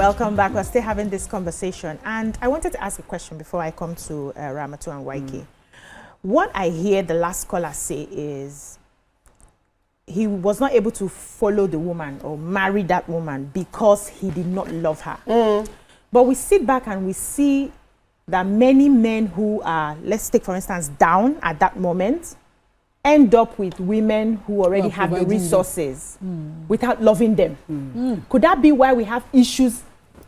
Welcome back. We're still having this conversation. And I wanted to ask a question before I come to Ramatu and Waike. What I hear the last caller say is he was not able to follow the woman or marry that woman because he did not love her. But we sit back and we see that many men who are, let's take for instance, down at that moment, end up with women who already have the resources without loving them. Could that be why we have issues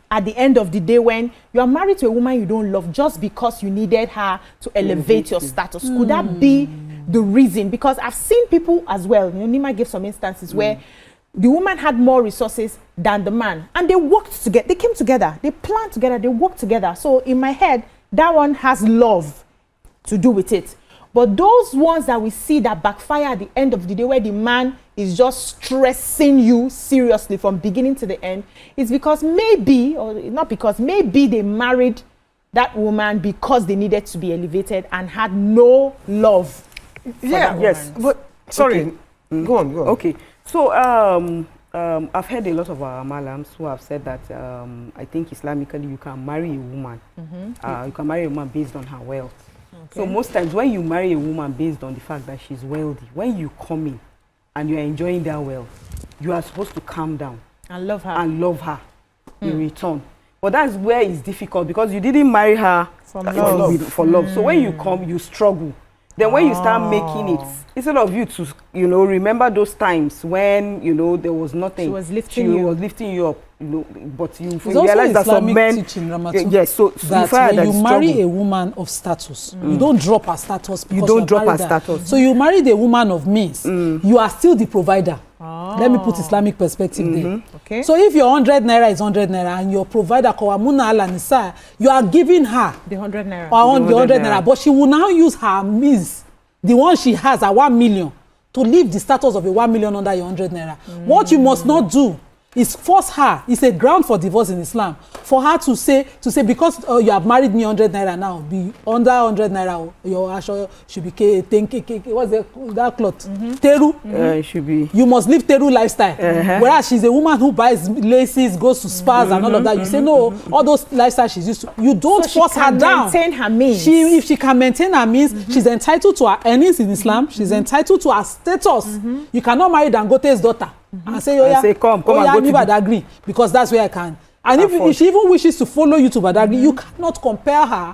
at the end of the day when you are married to a woman you don't love just because you needed her to elevate your status? Could that be the reason? Because I've seen people as well, you know, Nima gave some instances where the woman had more resources than the man, and they worked together, they came together, they planned together, they worked together. So in my head, that one has love to do with it. But those ones that we see that backfire at the end of the day, where the man is just stressing you seriously from beginning to the end, is because maybe, or not because, maybe they married that woman because they needed to be elevated and had no love for that yes, woman. but sorry, go on. Okay, so I've heard a lot of our malams who have said that I think Islamically you can marry a woman. You can marry a woman based on her wealth. Okay. So most times when you marry a woman based on the fact that she's wealthy, when you come in and you're enjoying that wealth, you are supposed to calm down and love her in return. But that's where it's difficult because you didn't marry her for love. So when you come, you struggle. Then when you start making it, instead of you to, you know, remember those times when, you know, there was nothing. She was lifting you up, you know, but you realize that some men, yes, so that when you marry a woman of status, you don't drop her status because you don't drop her status. So you married a woman of means, you are still the provider. Let me put Islamic perspective there. Okay. So if your 100 naira is 100 naira and your provider, Kawamuna Ala Nisa, you are giving her the 100 naira. Or the 100 naira, but she will now use her means, the one she has at 1 million, to leave the status of a 1 million under your 100 naira. What you must not do is force her. It's a ground for divorce in Islam. For her to say because you have married me 100 naira now, be under 100 naira, your asho should be what's that cloth? Teru. It should be. You must live Teru lifestyle. Whereas she's a woman who buys laces, goes to spas and all of that. You say no, all those lifestyles she's used to. You don't force her down. Maintain her means. If she can maintain her means, she's entitled to her earnings in Islam. She's entitled to her status. You cannot marry Dangote's daughter. And say, oh yeah, come and go to Badagry, because that's where I can. And if she even wishes to follow you to Badagry, you cannot compare her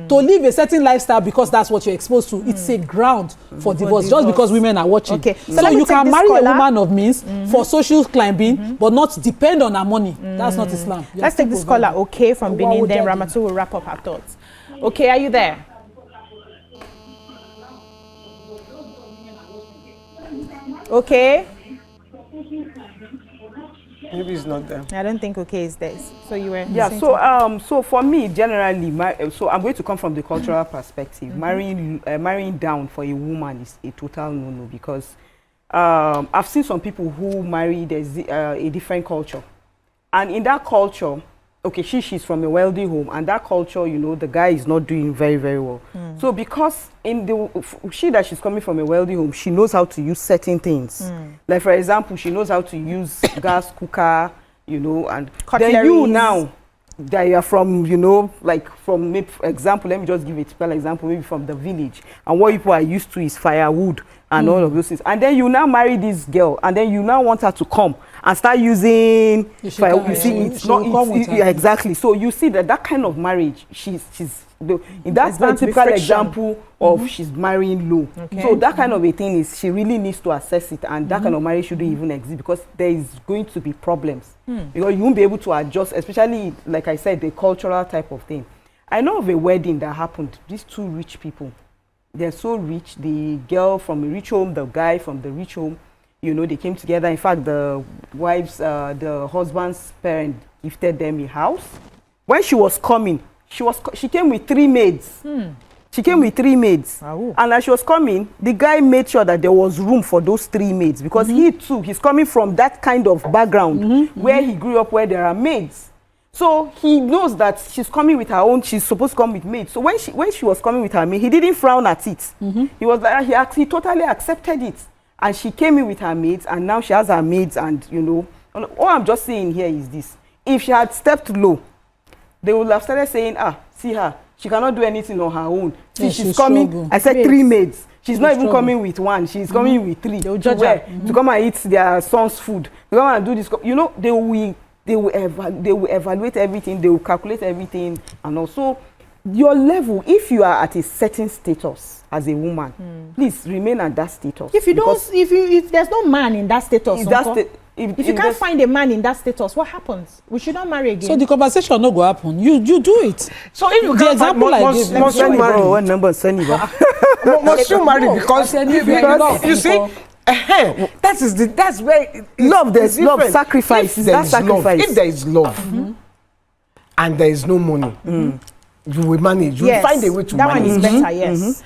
to live a certain lifestyle because that's what you're exposed to. It's a ground for divorce, just because women are watching. Okay. So you can marry a woman of means for social climbing, but not depend on her money. That's not Islam. Let's take this caller, okay, from Benin, then Ramatu will wrap up her thoughts. Okay, are you there? Okay. Maybe it's not there. I don't think okay is there. So you were so for me generally, so I'm going to come from the cultural perspective. Marrying down for a woman is a total no-no because I've seen some people who marry a different culture, and in that culture, okay, she's from a wealthy home, and that culture, you know, the guy is not doing very, very well. So because she's coming from a wealthy home, she knows how to use certain things. Like for example, she knows how to use gas cooker, you know, and cutleries. Then you now that you are from, you know, like from, maybe, for example, let me just give a typical example, maybe from the village, and what people are used to is firewood and all of those things. And then you now marry this girl, and then you now want her to come and start using fire. You see, it's not exactly. So you see that kind of marriage, that's a typical example of she's marrying low. So that kind of a thing is she really needs to assess it, and that kind of marriage shouldn't even exist because there is going to be problems because you won't be able to adjust, especially like I said, the cultural type of thing. I know of a wedding that happened. These two rich people, they're so rich. The girl from a rich home, the guy from the rich home, you know, they came together. In fact, the the husband's parent gifted them a house. When she was coming, she came with 3 maids. She came with 3 maids. And as she was coming, the guy made sure that there was room for those 3 maids because he too, he's coming from that kind of background where he grew up, where there are maids. So he knows that she's coming with her own, she's supposed to come with maids. So when she was coming with her maid, he didn't frown at it. He was like, he totally accepted it. And she came in with her maids, and now she has her maids, and you know, all I'm just saying here is this. if she had stepped low, they would have started saying, see her, she cannot do anything on her own. See, she's coming. struggle. I said 3 maids. She's not even coming with 1. She's coming with 3. They'll To judge where? her. To come and eat their son's food. To come and do this. You know, they will evaluate everything. They will calculate everything, and also your level. If you are at a certain status as a woman, please remain at that status. If you don't, if there's no man in that status, if you can't find a man in that status, what happens? We should not marry again. So the conversation no go happen. You do it. So if you The can't example find, I gave, must you marry? What number send you? Must you marry because you see, that's where Love, there's love, different. sacrifice. If That there is love, sacrifice. if there is love and there is no money, you will manage. You will find a way to that manage. one is better. Yes.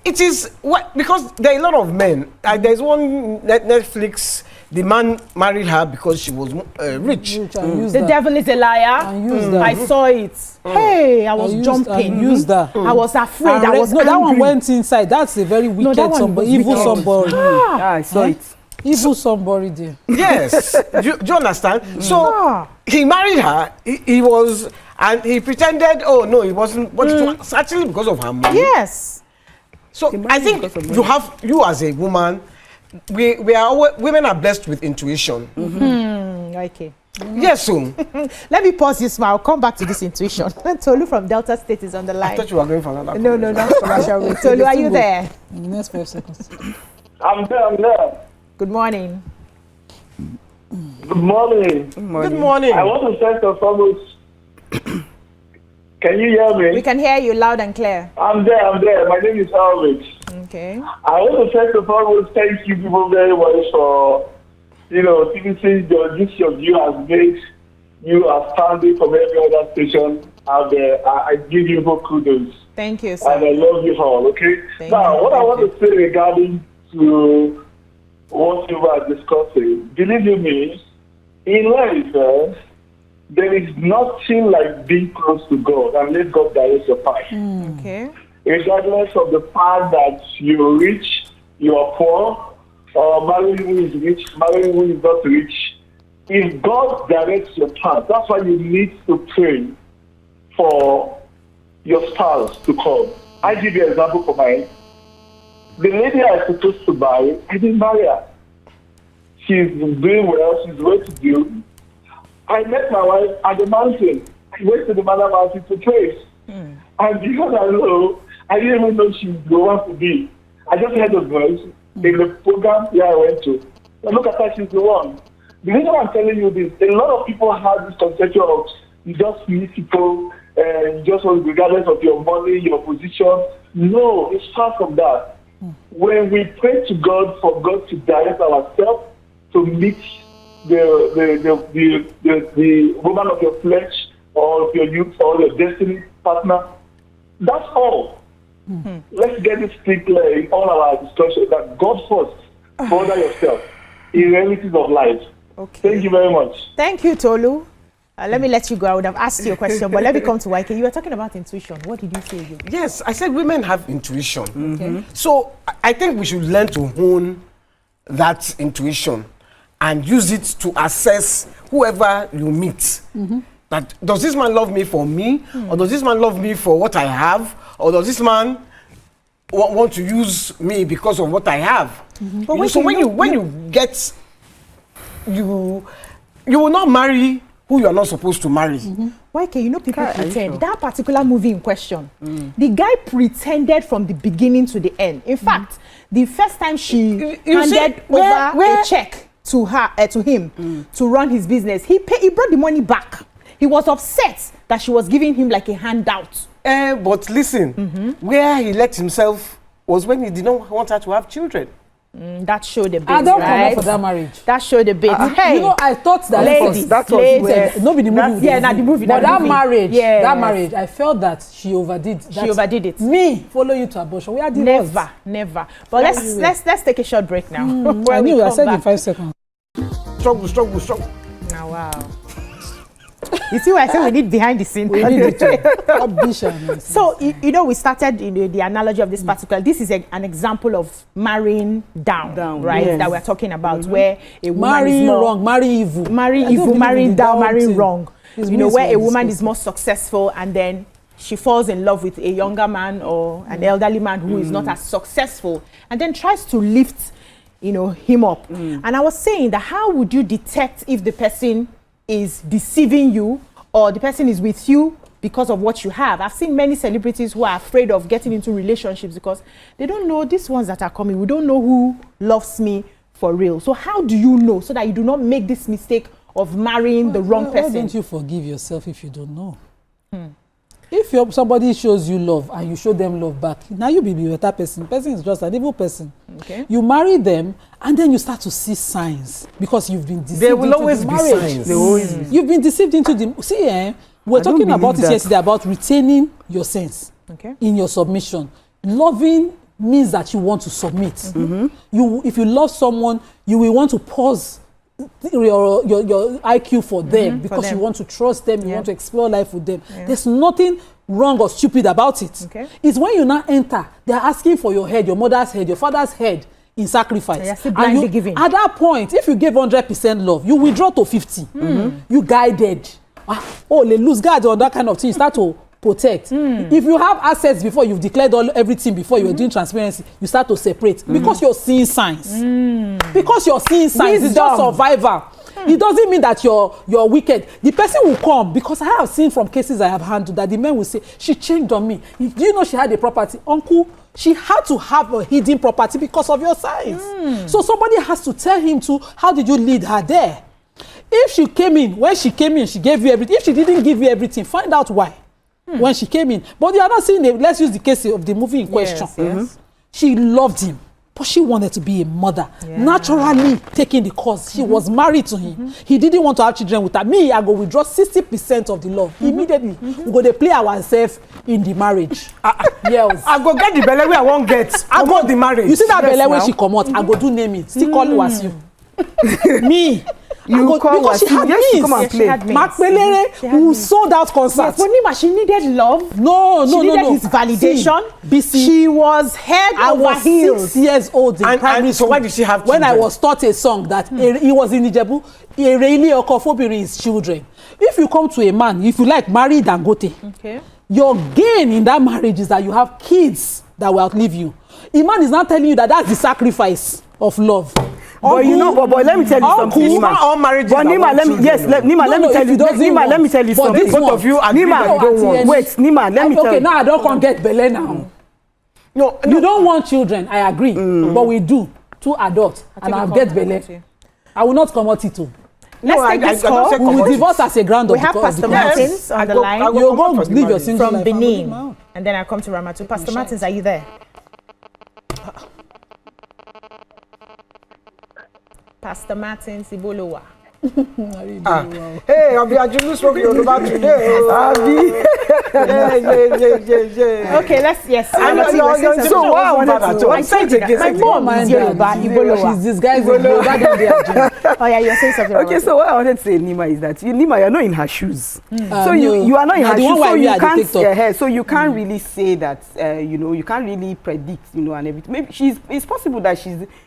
It is what, because there are a lot of men. There's one Netflix. The man married her because she was rich. The devil is a liar. And use that. I saw it. Hey, I was jumping. Use that. I was afraid. I was no, that one angry. went inside. That's a very wicked that one somebody, was evil wicked. somebody. I saw it. Evil somebody there. Yes. do you understand? So he married her. He was, and he pretended, oh no, he wasn't, but it was actually because of her money. Yes. So I think you as a woman, women are blessed with intuition. Okay. Yes, so Let me pause this now. I'll come back to this intuition. Tolu from Delta State is on the line. I thought you were going for another. No, not commercial. Tolu, are you there? In the next 5 seconds. I'm there. Good morning. Good morning. Good morning. I want to thank the farmers. Can you hear me? We can hear you loud and clear. I'm there. My name is Alvin. Okay. I want to thank the farmers. Thank you people very much for, since your view has made you outstanding from every other station out there. I give you both kudos. Thank you, sir. And I love you all, okay? Thank now, you. what I want to say regarding to what you were discussing, believe you me, in life, there is nothing like being close to God and let God direct your path. Okay. Regardless of the fact that you're rich, you're poor, or marrying who is rich, marrying who is not rich, if God directs your path, that's why you need to pray for your spouse to come. I give you an example for mine. The lady I was supposed to marry, I didn't marry her. She's doing well, she's well to do. I met my wife at the mountain. I went to the Mother Mountain to pray. And because I didn't even know she was the one to be. I just heard a voice in the program where I went to. And look at her, she's the one. The reason I'm telling you this, a lot of people have this conception of you just meet people and just regardless of your money, your position. No, it's far from that. When we pray to God for God to direct ourselves to meet the woman of your flesh or your youth or your destiny partner, that's all. Let's get this thing clear in all our discussion that God first, bother yourself in realities of life. Okay. Thank you very much. Thank you, Tolu. Let me let you go. I would have asked you a question, but let me come to YK. You were talking about intuition. What did you say again? Yes, I said women have intuition. Okay. So I think we should learn to hone that intuition and use it to assess whoever you meet. That does this man love me for me, or does this man love me for what I have, or does this man want to use me because of what I have? But so when you get, you will not marry who you are not supposed to marry. YK, people pretend. That particular movie in question, the guy pretended from the beginning to the end. In fact, the first time she handed over a check to him to run his business, he brought the money back. He was upset that she was giving him like a handout. But listen, where he let himself was when he did not want her to have children. That showed a bit, I don't right? come up for that marriage. That showed a bit. Hey, I thought that that was where nobody the movie. Yeah, not the movie. But that marriage, marriage, I felt that she overdid. She overdid it. Me follow you to abortion. We are divorced. Never. But let's take a short break now. I knew. I said in 5 seconds. Struggle. Now, wow. You see why I say we need behind the scene. We need it. So, we started the analogy of this particular. This is an example of marrying down, right? Yes. That we're talking about, where a woman Marrying is more wrong, marry evil. marrying down, marrying wrong. It's you know, means where a we're woman is discussing. more successful and then she falls in love with a younger man or an elderly man who is not as successful and then tries to lift, you know, him up. And I was saying that how would you detect if the person is deceiving you or the person is with you because of what you have? I've seen many celebrities who are afraid of getting into relationships because they don't know these ones that are coming. We don't know who loves me for real. So how do you know so that you do not make this mistake of marrying the wrong person? Why don't you forgive yourself if you don't know? If somebody shows you love and you show them love back, now you be a better person. Person is just an evil person. Okay. You marry them and then you start to see signs because you've been deceived There will into always the be marriage. signs. They always be. You've been deceived into the... See, we're talking don't about believe it that. yesterday about retaining your sense Okay. in your submission. Loving means that you want to submit. If you love someone, you will want to pause your IQ for them because them. you want to trust them, you Yeah. want to explore life with them. There's nothing wrong or stupid about it. Okay. It's when you now enter, they're asking for your head, your mother's head, your father's head in sacrifice. You're still And blindly giving. at that point, if you gave 100% love, you withdraw to 50. You guided. They lose guard or that kind of thing. You start to protect. If you have assets before, you've declared everything before, you're doing transparency, you start to separate because you're seeing signs. Because you're seeing signs, it's just survival. It doesn't mean that you're wicked. The person will come, because I have seen from cases I have handled that the men will say, she changed on me. Do you know she had a property? Uncle, she had to have a hidden property because of your signs. So somebody has to tell him to, how did you lead her there? If she came in, when she came in, she gave you everything. If she didn't give you everything, find out why. When she came in. But you are not saying, let's use the case of the movie in question. Yes. She loved him, but she wanted to be a mother. Naturally taking the course. She was married to him. He didn't want to have children with her. Me, I go withdraw 60% of the love. Immediately, we go to play ourselves in the marriage. Yes. I go get the belle wey I won't get. I go the marriage. You see that Yes, belle when now. she come out, I go do naming. Still call Wasiu. Me. You go, call because she Wasiu. had Yes, she means. come and Yes, she play. had means. Mark Pelere, She had who means. sold out concerts. Yes, but she needed love. No. She needed his validation. BC. She was head I over was heels. 6 years old in And primary so school. why did she have When I children? was taught a song that he was in Ijebu, Ereili Okofobiri is children. If you come to a man, if you like, marry Dangote, Okay. your gain in that marriage is that you have kids that will outlive you. A man is not telling you that that's the sacrifice of love. But you know, but let me tell you something, It's Nima. not all marriages But that Nima, want let me children, yes, no. let Nima, let me No, tell if you. he doesn't Nima, let me want. tell you But something. this Both one- of you agree Nima, that you don't want. wait, Nima, let me tell Okay, you. now I don't come get belle now. No, You don't want children, I agree. But we do. 2 adults, and I'll get belle. I will not come out it too. Let's No, take I this don't call. say We will commodity. divorce as a ground We of have the Pastor commodity. Martins on the line I go You come go for the live your marriage. single from life and go live Benin. my own. And then I come to Ramatu. Pastor Martins, are you there? Pastor Martins Ibolowa. Hey, Abi Ajulu spoke Yoruba today. Abi. Yeah. Okay, yes. I know, Ramatu, you were saying something. so what I wanted to I said it again. My mom is Yoruba, Ibolowa. She's disguised in Yoruba than their gender. Oh yeah, you're saying something. Okay, Ramatu. so what I wanted to say, Nima, is that Nima, you're not in her shoes. So no. you are not in Now, her the shoes, one where so we you are the can't. TikTok. So you can't really say that. You can't really predict. And everything. Maybe it's possible that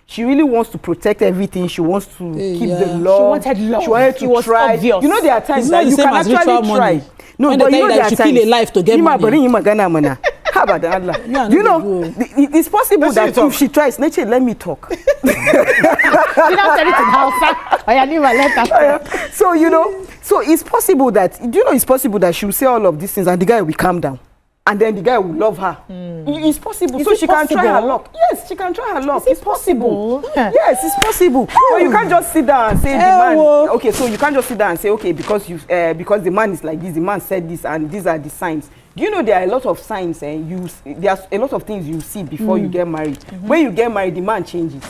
she really wants to protect everything. She wants to keep the yeah. love. She wanted love. She wanted to It was try. obvious. You know, there are times It's that not the you same can as actually ritual try. money. No, When but they you tell know you there that are you should kill a times. life to get Nima, money. How about Allah? Yeah, You no, know, they it's possible Let's see that you talk. if she tries, nature, let me talk. You don't tell it in Hausa. Oh yeah, leave her, let her. So so it's possible that it's possible that she will say all of these things and the guy will calm down, and then the guy will love her. It's possible. Is So it she can try her possible? luck. Yes, she can try her luck. Is it It's possible. possible? Yes, it's possible. But you can't just sit down and say the man. Okay, so you can't just sit down and say, okay, because the man is like this, the man said this, and these are the signs. Do you know there are a lot of signs, and there's a lot of things you see before you get married. When you get married, the man changes.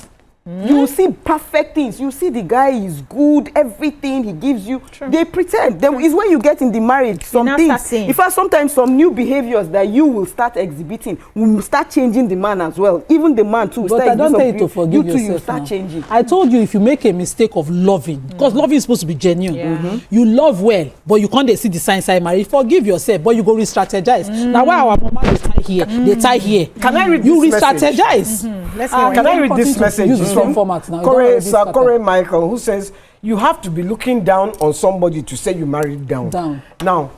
You will see perfect things. You see the guy is good, everything he gives you. They pretend. It's when you get in the marriage, some now things. start seeing. In fact, sometimes some new behaviors that you will start exhibiting will start changing the man as well. Even the man too. will But start I don't tell you to exhibiting forgive you too, you yourself start now. changing. I told you, if you make a mistake of loving, because loving is supposed to be genuine, you love well, but you can't see the signs I marry. Forgive yourself, but you go re-strategize. Now, why our mama they tie here, they tie here. Can I read You this message? re-strategize. Let's hear Can I read this message? Use the It's same from format now. You don't Corey, already Sir scatter. Corey Michael, who says, you have to be looking down on somebody to say you married down. Now,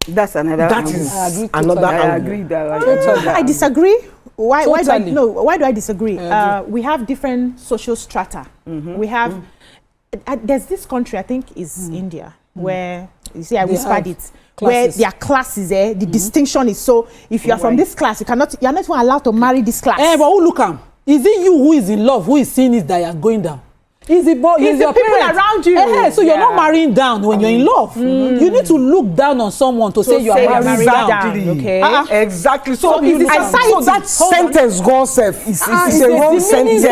that's another. That angle. is I agree another totally. angle. I agree that. I disagree. Why Totally. why do I disagree? We have different social strata. We have there's this country, I think is India, where you see I whispered it, where their classes the distinction is so if you are from this class, you're not even allowed to marry this class. But who look am? Is it you who is in love, who is seeing it that you are going down? Is it it's your the people parents around you. So you're not marrying down when you're in love. You need to look down on someone to say you are marrying down. Okay. Exactly. So that sentence God self is a wrong sentence.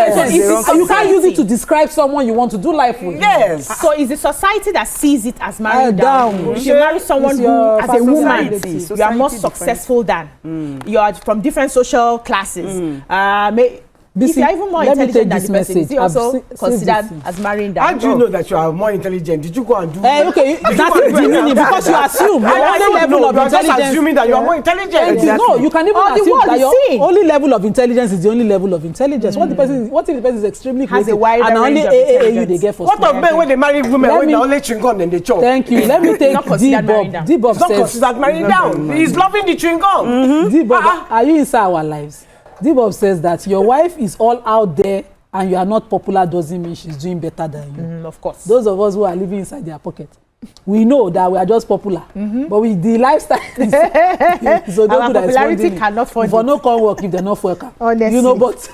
You can't use it to describe someone you want to do life with. Yes. So it's the society that sees it as marrying down. If you marry someone It's who, your as a woman, society. you are more Society successful than. You are from different social classes. If you are even more let me intelligent take than the this person, is he message. also I've considered as marrying down? How do you know that you are more intelligent? Did you go and do? Okay, that's the meaning because you assume your only level of you are just intelligence. assuming that you are more intelligent. No, you can even All the assume world that is your seeing. only level of intelligence is the only level of intelligence. What if the person is extremely Has a creative wider and only range of AAU intelligence. they get for What school? of men when they marry women Let when me- they only chewing gum and they chop? Thank you. Let me take Not considered marrying down. D-Bob. It's not says, considered marrying down. He's loving the chewing gum. D-Bob, are you inside our lives? D-Bob says that your wife is all out there and you are not popular doesn't mean she's doing better than you. Of course. Those of us who are living inside their pocket, we know that we are just popular, but with the lifestyle, so Our popularity cannot fund for it. no come work if they're not welcome. Honestly. You know, but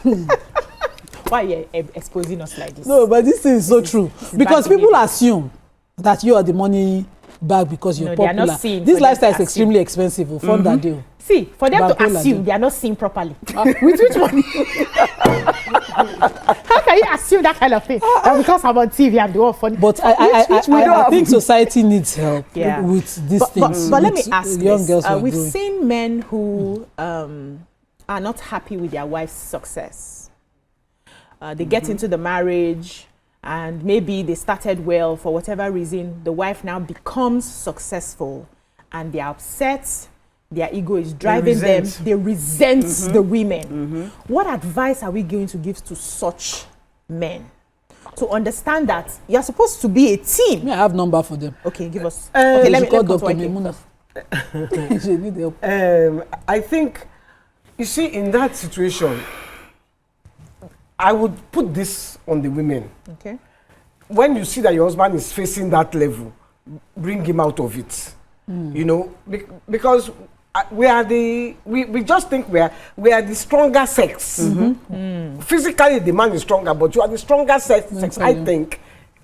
Why are you exposing us like this? no, but this thing is so true because bad people assume that you are the money bag because you're No, they are popular. not seeing This for them lifestyle to is extremely expensive. We'll fund that deal. See, for them to Bankola assume deal. they are not seeing properly. With which money? How can you assume that kind of thing? That because I'm on TV, I'm the one funny. But I think society needs help with these things. But let me with ask young this. girls who are We've growing. seen men who are not happy with their wife's success. They get into the marriage and maybe they started well for whatever reason. The wife now becomes successful and they're upset. Their ego is driving them. They resent the women. What advice are we going to give to such men to understand that you're supposed to be a team? I have number for them. Okay, give us. Okay, let me call come to Dr. YK. Memuna. She need help. I think, you see, in that situation, I would put this on the women. Okay. When you see that your husband is facing that level, bring him out of it. You know, because we just think we are the stronger sex. Physically, the man is stronger, but you are the stronger sex. I think.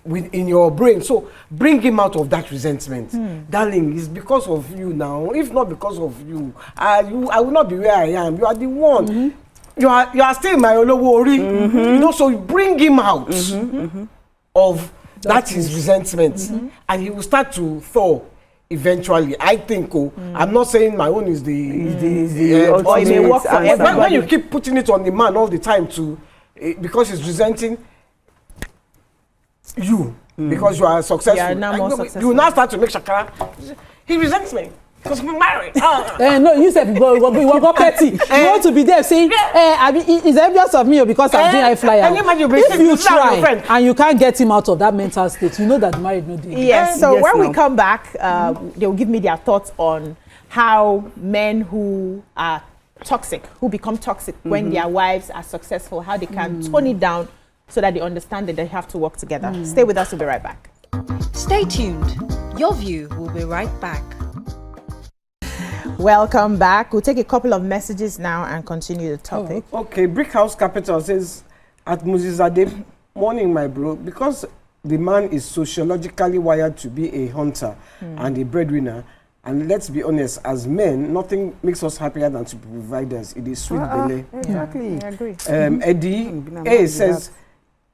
In your brain, so bring him out of that resentment. Darling, it's because of you now. If not because of you, I will not be where I am. You are the one. You are still in my Olowori. You know, so you bring him out of that his resentment, and he will start to thaw eventually. I think. I'm not saying my own is the Or it may work for everybody. when you keep putting it on the man all the time because he's resenting you because you are successful. You are now more successful. You now start to make shakara. He resents me because we're married. No, you said you go petty. You want to be there saying, I mean, he's envious of me because I'm doing high flyer. If you try and you can't get him out of that mental state, you know that married no day. Yes. So when we come back, they will give me their thoughts on how men who are toxic, who become toxic when their wives are successful, how they can tone it down so that they understand that they have to work together. Stay with us. We'll be right back. Stay tuned. Your View will be right back. Welcome back. We'll take a couple of messages now and continue the topic. Okay, Brick House Capital says, at Muzizade, morning, my bro, because the man is sociologically wired to be a hunter and a breadwinner. And let's be honest, as men, nothing makes us happier than to be providers. It is sweet belly. Exactly. I agree. Eddie A says,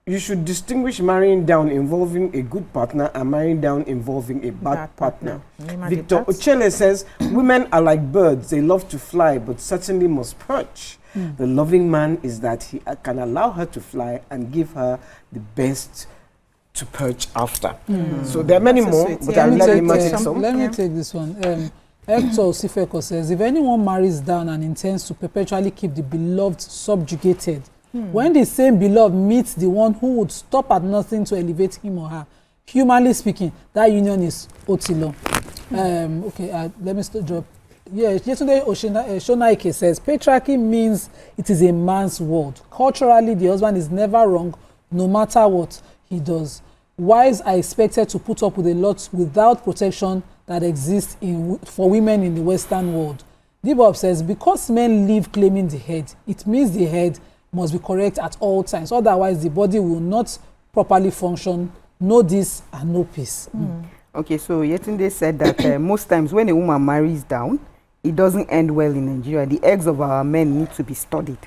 you should distinguish marrying down involving a good partner and marrying down involving a bad partner. Victor Ochele says, women are like birds. They love to fly, but certainly must perch. The loving man is that he can allow her to fly and give her the best to perch after. So there are many more, but I'll let him take some. Let me take this one. Hector Osifeko says, if anyone marries down and intends to perpetually keep the beloved subjugated, When the same beloved meets the one who would stop at nothing to elevate him or her, humanly speaking, that union is otilo. Okay, let me drop. Yeah, yesterday Shonaike says, patriarchy means it is a man's world. Culturally, the husband is never wrong, no matter what he does. Wives are expected to put up with a lot without protection that exists for women in the Western world. Dibop says, because men live claiming the head, it means the head must be correct at all times. Otherwise, the body will not properly function. No this and no peace. Okay, so Yetunde said that most times when a woman marries down, it doesn't end well in Nigeria. The eggs of our men need to be studied.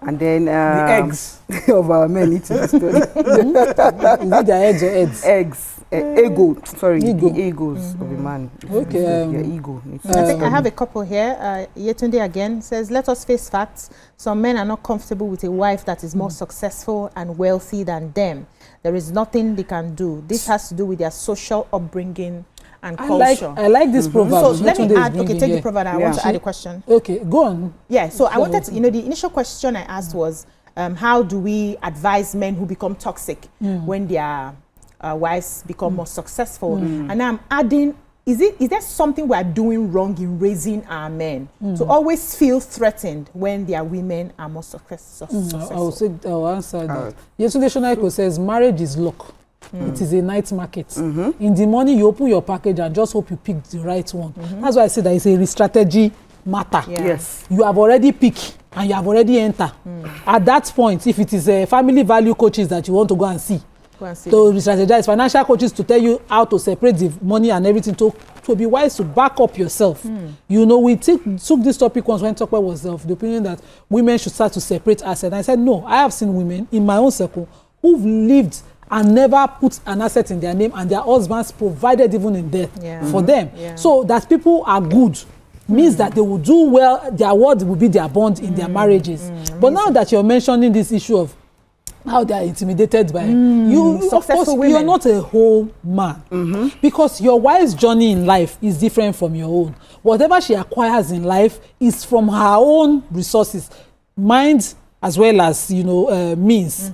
And then... the eggs of our men need to be studied. Is it their eggs or heads? Eggs. Ego. Sorry, Ego. the egos of a man. Okay. Their ego. I think I have a couple here. Yetunde again says, let us face facts. Some men are not comfortable with a wife that is more successful and wealthy than them. There is nothing they can do. This has to do with their social upbringing and culture. I like this proverb. So let me add, okay, take the proverb. I want to add a question. Okay, go on. Yeah, so I wanted to, the initial question I asked was, how do we advise men who become toxic when their wives become more successful? And I'm adding, is there something we're doing wrong in raising our men to always feel threatened when their women are more successful? I'll answer that. Yesterday, Shonaiko says, marriage is luck. It is a night market. In the morning, you open your package and just hope you pick the right one. That's why I say that it's a strategy matter. Yeah. Yes. You have already picked and you have already entered. At that point, if it is a family value coaches that you want to go and see, to re-strategize, financial coaches to tell you how to separate the money and everything, to be wise to back up yourself. We took this topic once when Tokwe was of the opinion that women should start to separate assets. And I said, no, I have seen women in my own circle who've lived and never put an asset in their name, and their husbands provided even in death for them. So that people are good means that they will do well, their word will be their bond in their marriages. But now that you're mentioning this issue of how they are intimidated by you, of course, you're not a whole man. Because your wife's journey in life is different from your own. Whatever she acquires in life is from her own resources, mind as well as means.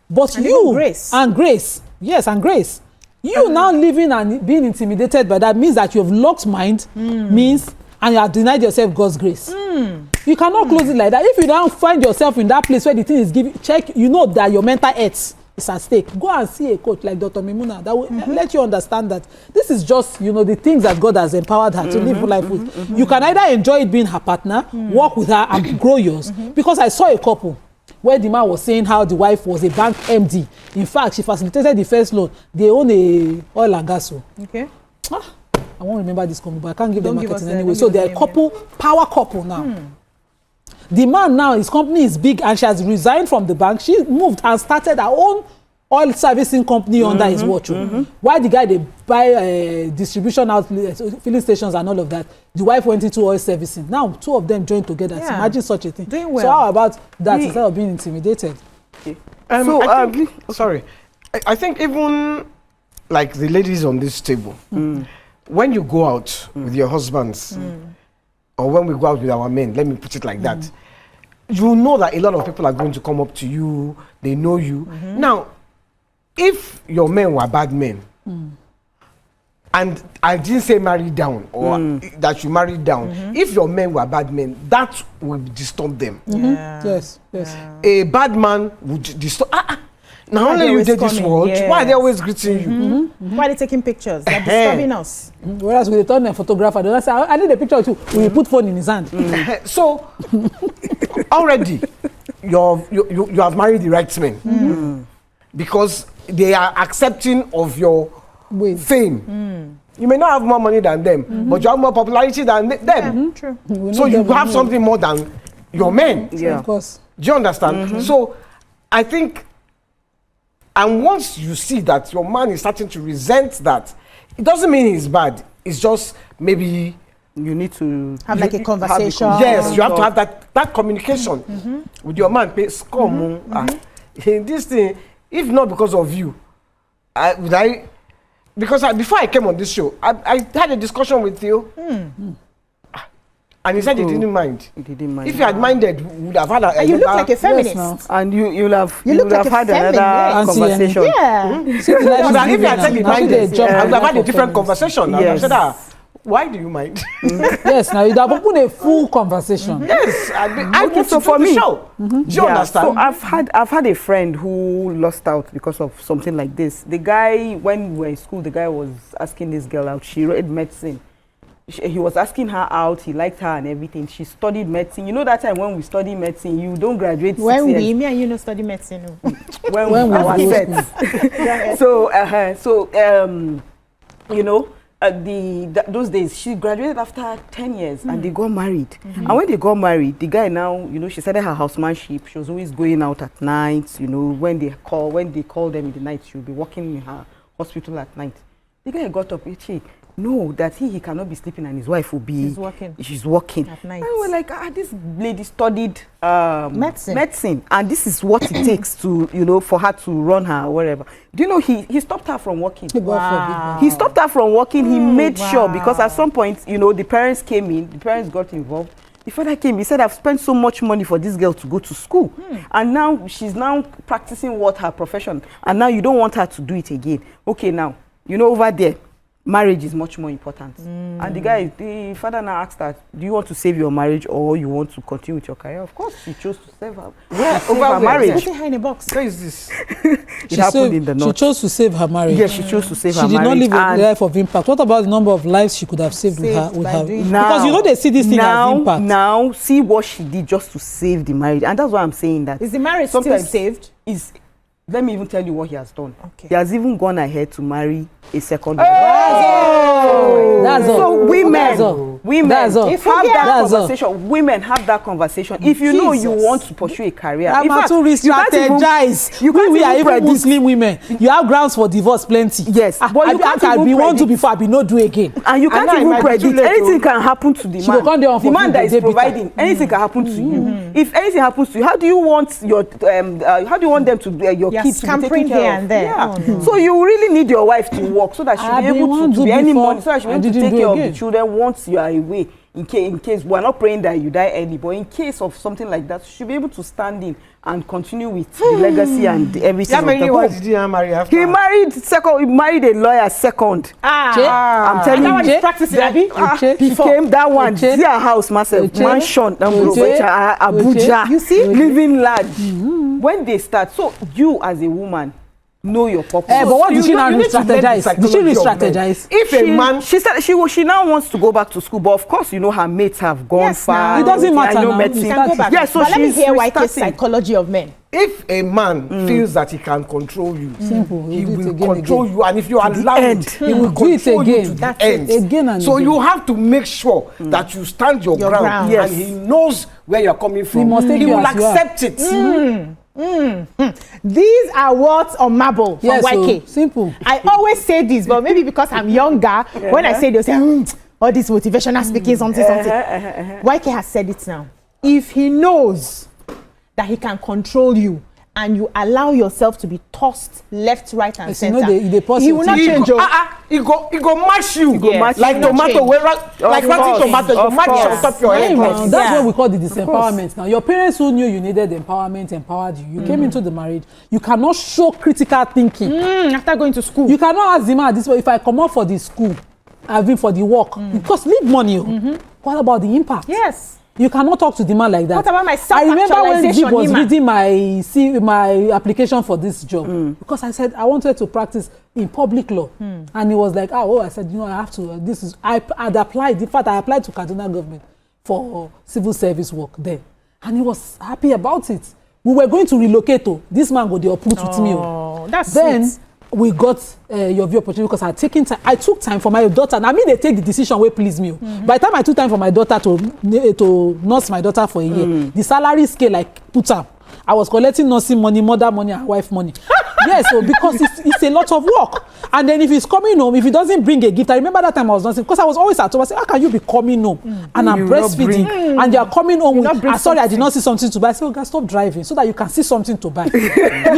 But you grace. And grace, yes, and grace. You now living and being intimidated by that means that you have locked mind, means, and you have denied yourself God's grace. You cannot close it like that. If you don't find yourself in that place where the thing is giving, check, that your mental health is at stake. Go and see a coach like Dr. Mimuna that will let you understand that this is just, the things that God has empowered her to live life with. You can either enjoy it being her partner, work with her and grow yours. Because I saw a couple where the man was saying how the wife was a bank MD. In fact, she facilitated the first loan. They own a oil and gas. Okay. I won't remember this company, but I can't give them marketing anyway. So they're a couple, power couple now. The man now, his company is big and she has resigned from the bank. She moved and started her own oil servicing company under his watch. Why the guy, they buy distribution outlets, filling stations and all of that. The wife went into oil servicing. Now, two of them joined together. Yeah. Imagine such a thing. Doing well. So how about that instead of being intimidated? I think even like the ladies on this table, when you go out with your husbands, or when we go out with our men, let me put it like that, you know that a lot of people are going to come up to you, they know you. Now, if your men were bad men, and I didn't say marry down or that you married down, if your men were bad men, that would disturb them. Yes. A bad man would disturb. Now only you did this world, why are they always greeting you? Why are they taking pictures? They're disturbing us. Whereas we turn a photographer, they say, I need a picture too. We put phone in his hand. So already you have married the right men because they are accepting of your fame. You may not have more money than them, but you have more popularity than them. True. So you have something more than your men. Of course. Do you understand? So I think, and once you see that your man is starting to resent that, it doesn't mean he's bad. It's just maybe you need to have like a conversation. Yes, you have to have that communication with your man. This thing, if not because of you, before I came on this show, I had a discussion with you. And he said he didn't mind. He didn't mind. If he had minded, we would have had a. And you look like a feminist. Yes, and you would have look like a had feminist. another conversation. Yeah. See the life But she's if he had said he living now. Now she dey minded, jump I would have around had a for different feminist. conversation. I would have said, why do you mind? Yes, now you'd have opened a full conversation. Yes, I Okay, want so to for do the me- show. Do you understand? So I've had a friend who lost out because of something like this. The guy, when we were in school, the guy was asking this girl out. She read medicine. He was asking her out. He liked her and everything. She studied medicine. You know that time when we study medicine, you don't graduate 6 When years. me and you know study medicine. when we were were in set. You know, those days she graduated after 10 years and they got married. And when they got married, the guy now, you know, she started her housemanship. She was always going out at night. You know, when they call them in the night, she'll be working in her hospital at night. The guy got up, no, that he cannot be sleeping and his wife will be. She's working At night. And we're like, this lady studied Medicine. and this is what it takes to, you know, for her to run her or whatever. Do you know he stopped her from working? Wow. He stopped her from working. He made wow. sure, because at some point, you know, the parents came in, the parents got involved. The father came, he said, I've spent so much money for this girl to go to school. And now she's now practicing what her profession, and now you don't want her to do it again. Okay, now, you know, over there, marriage is much more important. And the father now asked her, do you want to save your marriage or you want to continue with your career? Of course, she chose to save her, over her marriage. Putting her in a box. Where is this? It happened in the She north. chose to save her marriage. Yes, she chose to save She her did marriage. not live a And life of impact. What about the number of lives she could have saved with her? Saved by doing Because you know they see this thing as impact. Now, see what she did just to save the marriage. And that's why I'm saying that. Is the marriage still Sometimes saved? Let me even tell you what he has done. Okay. He has even gone ahead to marry a second That's all. So women, That's all. women That's all. have that That's all. conversation. Women have that conversation. If you know you Jesus. want to pursue a career, I'm in fact, to re-strategize. you can't We are even even predict. Muslim women. You have grounds for divorce plenty. Yes, but you can't I even be want to predict. before I be not do again. And you can't now it even might be too predict. late, Anything oh. can happen to the She go come there man. on The man that is 14 days, providing. Anything can happen to you. If anything happens to you, how do you want your how do you want them to your You're kids to be scampering taken care here of? and there. Yeah. Oh, no. So you really need your wife to work so that she'll I be been able want to to be any before, money, so that she'll be I able to didn't take do care of again. the children once you are away. In case we're not praying that you die early, but in case of something like that, she'll be able to stand in and continue with the legacy and everything. Yeah, of the what home. did he marry after? He married a lawyer second. Ah. I'm telling That one you. is practicing, Abi. He came that one, Uche. see her house, massive Uche. mansion, Uche. Abuja. You see? Living large. When they start, so you as a woman know your purpose. But what did she now you need to learn the re-strategize? Did she psychology of men. re-strategize? If a man, She now wants to go back to school, but of course, you know, her mates have gone Yes, far. now. It doesn't I matter know now. medicine. You You can go back. Yeah, so but let me she's hear YK's restarting. psychology of men. if a man feels that he can control you, Simple. he He'll do it will again, control again. you, and if you allow end. it, he will Do it control you again. to the That's end. it. Again and So again. you have to make sure that you stand your Your ground, ground. Yes. and he knows where you're coming from. must take He you will as you are. accept it. These are words on marble from Yes, YK. so simple. I always say this, but maybe because I'm younger, when I say, they'll say, all this motivational speaking, something. YK has said it now. If he knows that he can control you and you allow yourself to be tossed left, right, and Yes, you center, know they pause he it. will not He change. go, he go mash you. go mash like you. He will not tomato, change. like Of rotten course, tomato, you of mash course. on top your head. Yeah, Like, That's Yeah. what we call the disempowerment. Now, your parents who knew you needed empowerment empowered you. You came into the marriage. You cannot show critical thinking. After going to school. You cannot ask the man this way, if I come out for the school, I've been for the work. Because leave money. What about the impact? Yes. You cannot talk to the man like that. What about my I remember when Zip was self-actualization, reading my application for this job because I said I wanted to practice in public law, and he was like, I said, I have to. I'd applied. In fact, I applied to Kaduna government for civil service work there, and he was happy about it. We were going to relocate. This man go the uproot with me. Oh, that's Then sweet. we got your view opportunity because I took time for my daughter. And I mean, they take the decision wey please me. By the time I took time for my daughter to nurse my daughter for a year, the salary scale like put am. I was collecting nursing money, mother money, and wife money. Yes, so because it's a lot of work. And then if he's coming home, if he doesn't bring a gift, I remember that time I was nursing because I was always at home. I said, how can you be coming home and I'm You will not breastfeeding and you are coming home with, not sorry, bring I did not see something to buy. I said, okay, stop driving so that you can see something to buy. You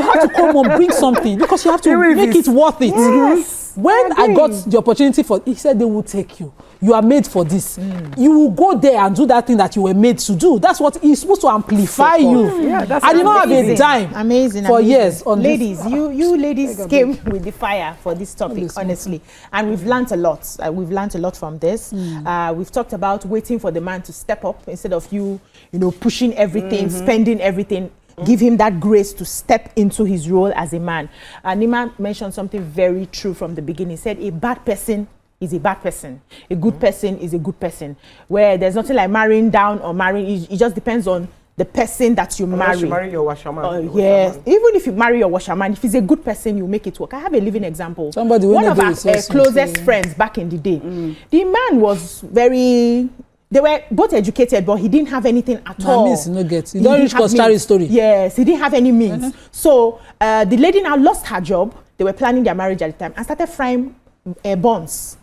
have to come home, bring something because you have to Even if make it's- it worth it. Yes. When I got the opportunity for, he said they will take you. You are made for this. You will go there and do that thing that you were made to do. That's what he's supposed to amplify you. Yeah, that's I did not have a dime Amazing. for years on ladies, this. you ladies came with the fire for this topic, honestly. And we've learned a lot. We've learned a lot from this. We've talked about waiting for the man to step up instead of you know, pushing everything, spending everything. Give him that grace to step into his role as a man. Nima mentioned something very true from the beginning. He said a bad person is a bad person. A good person is a good person. Where there's nothing like marrying down or marrying. It just depends on the person that you marry. You marry your washerman. Yes. Even if you marry your washerman, if he's a good person, you make it work. I have a living example. Somebody one of our closest friends back in the day. The man was very... They were both educated, but he didn't have anything at all. Means you no get. You don't reach Kostari story. Yes, he didn't have any means. So the lady now lost her job. They were planning their marriage at the time and started frying buns.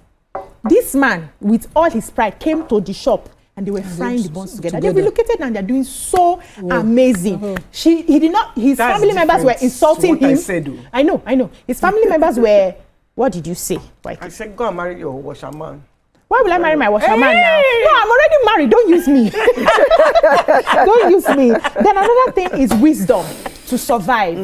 This man, with all his pride, came to the shop and they were frying the buns together. They relocated and they're doing so amazing. He did not. His family members were insulting him. I know. His family members were. What did you say? I said, go and marry your washerman. Why will I marry my washerman now? No, I'm already married. Don't use me. Don't use me. Then another thing is wisdom to survive.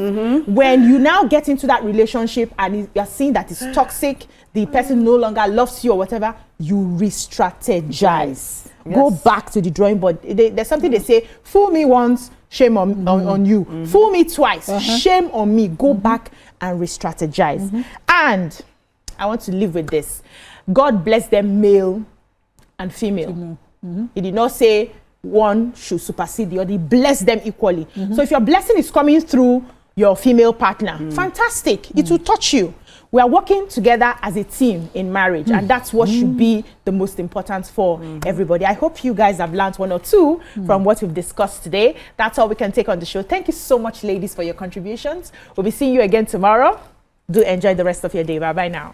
When you now get into that relationship and you're seeing that it's toxic, the person no longer loves you or whatever, you re-strategize. Go back to the drawing board. There's something they say, fool me once, shame on you. Fool me twice, shame on me. Go back and re-strategize. And I want to live with this. God bless them male and female. He did not say one should supersede the other. He blessed them equally. So if your blessing is coming through your female partner, fantastic. It will touch you. We are working together as a team in marriage, and that's what should be the most important for everybody. I hope you guys have learned one or two from what we've discussed today. That's all we can take on the show. Thank you so much, ladies, for your contributions. We'll be seeing you again tomorrow. Do enjoy the rest of your day. Bye-bye now.